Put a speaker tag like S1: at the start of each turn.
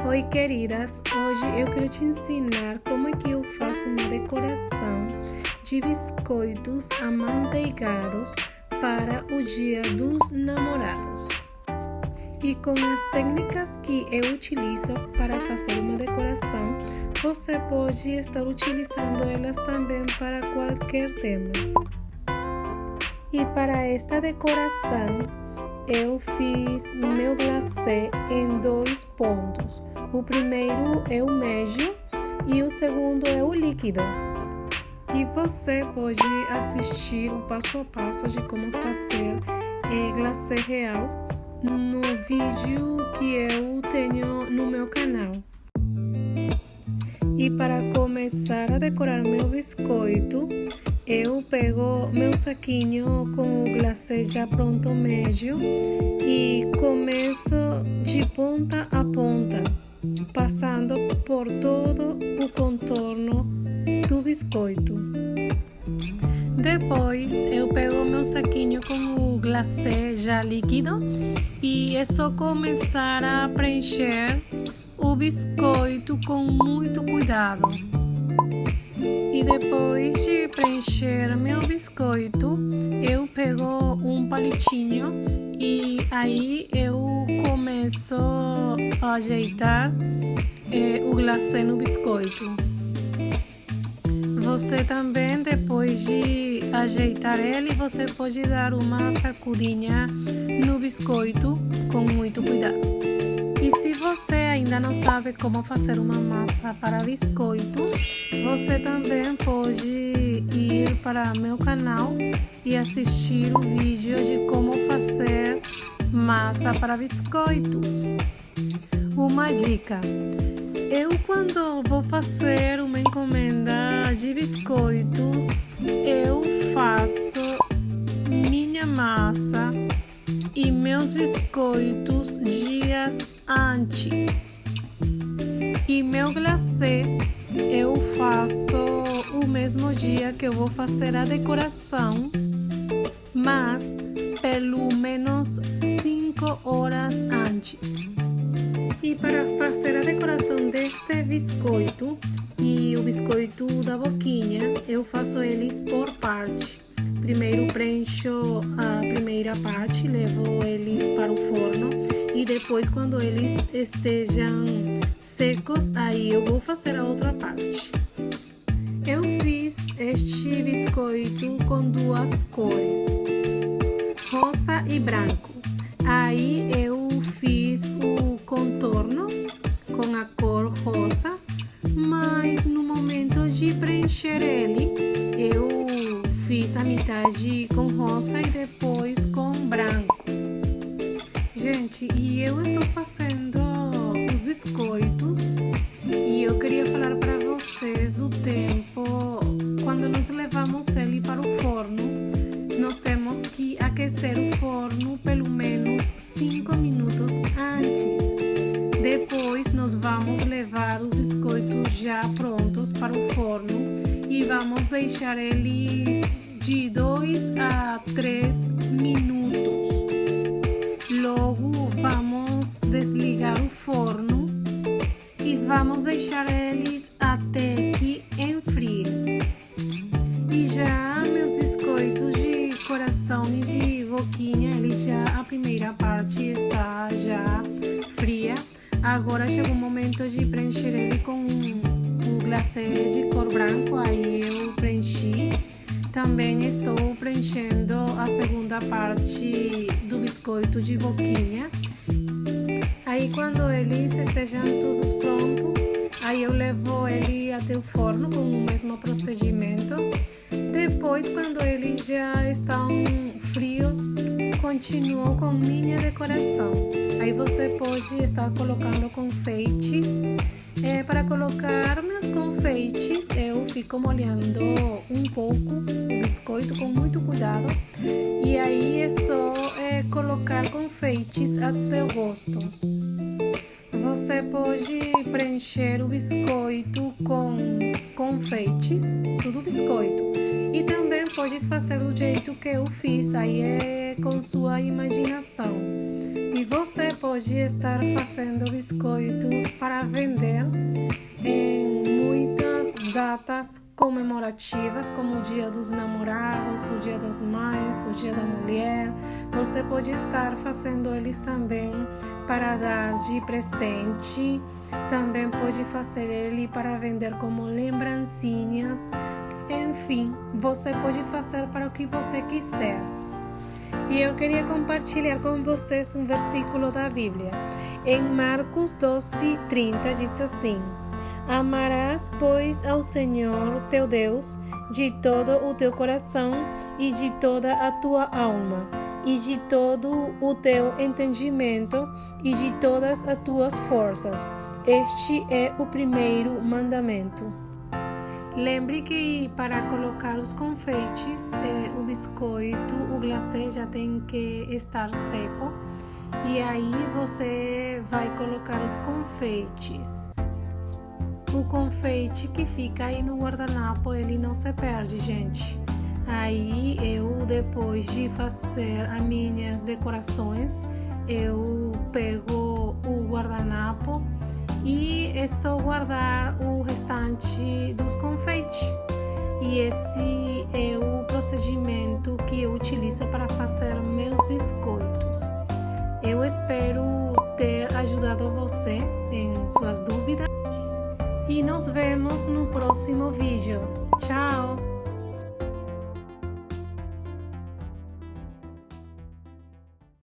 S1: Oi, queridas! Hoje eu quero te ensinar como é que eu faço uma decoração de biscoitos amanteigados para o Dia dos Namorados. E com as técnicas que eu utilizo para fazer uma decoração, você pode estar utilizando elas também para qualquer tema. E para esta decoração, eu fiz meu glacê em 2 pontos. O primeiro é o médio e o segundo é o líquido. E você pode assistir o passo a passo de como fazer glacê real no vídeo que eu tenho no meu canal. E para começar a decorar meu biscoito, eu pego meu saquinho com o glacê já pronto médio e começo de ponta a ponta, passando por todo o contorno do biscoito. Depois eu pego meu saquinho com o glacê já líquido e é só começar a preencher o biscoito com muito cuidado. E depois de preencher meu biscoito, eu pego um palitinho e aí eu começo a ajeitar o glacê no biscoito. Você também, depois de ajeitar ele, você pode dar uma sacudinha no biscoito com muito cuidado. E se você ainda não sabe como fazer uma massa para biscoito, você também pode ir para meu canal e assistir o vídeo de como fazer massa para biscoitos. Uma dica: eu quando vou fazer uma encomenda de biscoitos, eu faço minha massa e meus biscoitos dias antes. E meu glacê eu faço o mesmo dia que eu vou fazer a decoração, mas pelo menos 5 horas antes. E para fazer a decoração deste biscoito e o biscoito da boquinha, eu faço eles por parte. Primeiro preencho a primeira parte, levo eles para o forno e depois, quando eles estejam secos, aí eu vou fazer a outra parte. Eu fiz este biscoito com 2 cores, rosa e branco. Aí eu fiz o contorno com a cor rosa, mas no momento de preencher ele, eu fiz a metade com rosa e depois com branco. Gente, e eu estou fazendo os biscoitos e eu queria falar para vocês o tempo quando nós levamos ele para o forno. Nós temos que aquecer o forno pelo menos 5 minutos antes. Depois nós vamos levar os biscoitos já prontos para o forno e vamos deixar eles de 2 a 3 minutos. Logo vamos desligar o forno e vamos deixar eles até que enfriem. E já meus biscoitos de coração e de boquinha, a primeira parte está já fria. Agora chegou o momento de preencher ele com o glacê de cor branco, aí eu preenchi. Também estou preenchendo a segunda parte do biscoito de boquinha. Aí quando eles estejam todos prontos, aí eu levo ele até o forno com o mesmo procedimento. Depois, quando eles já estão frios, continuo com minha decoração. Aí você pode estar colocando confeites. Para colocar meus confeites, eu fico molhando um pouco o biscoito com muito cuidado. E aí é só colocar confeites a seu gosto. Você pode preencher o biscoito com confeites, tudo biscoito. E também pode fazer do jeito que eu fiz, aí é com sua imaginação. E Você pode estar fazendo biscoitos para vender em muitas datas comemorativas, como o Dia dos Namorados, o Dia das Mães, o Dia da Mulher. Você pode estar fazendo eles também para dar de presente. Também pode fazer ele para vender como lembrancinhas. Enfim, você pode fazer para o que você quiser. E eu queria compartilhar com vocês um versículo da Bíblia. Em Marcos 12:30 diz assim: Amarás, pois, ao Senhor teu Deus de todo o teu coração e de toda a tua alma e de todo o teu entendimento e de todas as tuas forças. Este é o primeiro mandamento. Lembre que para colocar os confeites, o biscoito, o glacê já tem que estar seco. E aí você vai colocar os confeites. O confeite que fica aí no guardanapo, ele não se perde, gente. Aí eu, depois de fazer as minhas decorações, eu pego o guardanapo e é só guardar o restante dos confeites. E esse é o procedimento que eu utilizo para fazer meus biscoitos. Eu espero ter ajudado você em suas dúvidas e nos vemos no próximo vídeo. Tchau!